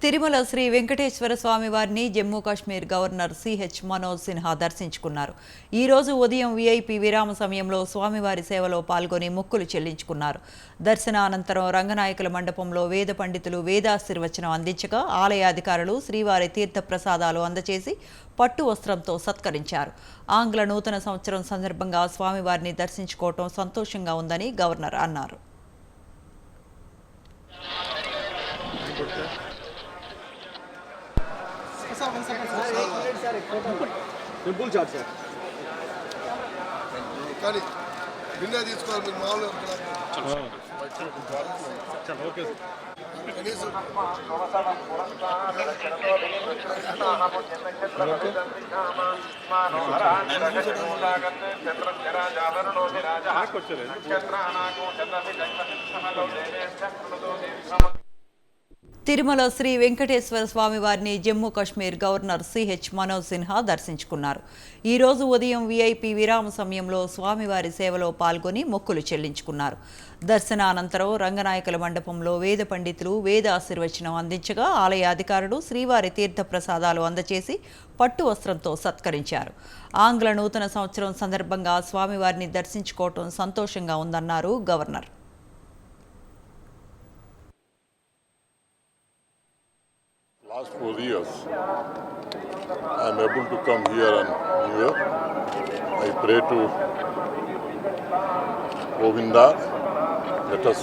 తిరుమల శ్రీ వెంకటేశ్వర స్వామి వారిని Jammu Kashmir governor CH Manoj Sinha దర్శించుకున్నారు. ఈ రోజు ఉదయం వీఐపీ విరామ సమయంలో స్వామివారి సేవలో పాల్గొని మొక్కులు చెల్లించుకున్నారు. దర్శనానంతరం రంగనాయకుల మండపంలో వేద పండితులు వేదాశీర్వచనం అందించగా ఆలయ అధికారులు శ్రీవారి తీర్థ ప్రసాదాలు అందజేసి పట్టు వస్త్రంతో సత్కరించారు. ఆంగ్ల నూతన సంవత్సరం సందర్భంగా స్వామివారిని దర్శించుకోవటం సంతోషంగా ఉందని గవర్నర్ అన్నారు. సింపుల్ చార్ట్ సార్ కానీ నిన్నే తీసుకోవాలి మీరు మామూలుగా ఓకే కనీసం తిరుమల శ్రీ వెంకటేశ్వర స్వామి వారిని జమ్మూ కాశ్మీర్ గవర్నర్ సిహెచ్ మనోజ్ సిన్హా దర్శించుకున్నారు. ఈ రోజు ఉదయం వీఐపీ విరామ సమయంలో స్వామివారి సేవలో పాల్గొని మొక్కులు చెల్లించుకున్నారు. దర్శనానంతరం రంగనాయకుల మండపంలో వేద పండితులు వేదాశీర్వచనం అందించగా ఆలయ అధికారులు శ్రీవారి తీర్థ ప్రసాదాలు అందజేసి పట్టు వస్త్రంతో సత్కరించారు. ఆంగ్ల నూతన సంవత్సరం సందర్భంగా స్వామివారిని దర్శించుకోవటం సంతోషంగా ఉందన్నారు governor. Last 4 years, I am able to come here on New Year. I pray to Govinda, let us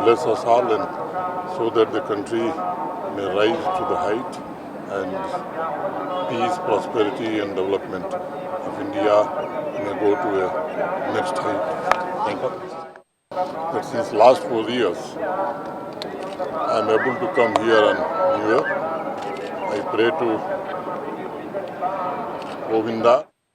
bless us all and so that the country may rise to the height and peace, prosperity and development of India may go to a next height. But since last 4 years, I am able to come here on New Year. I pray to Govinda.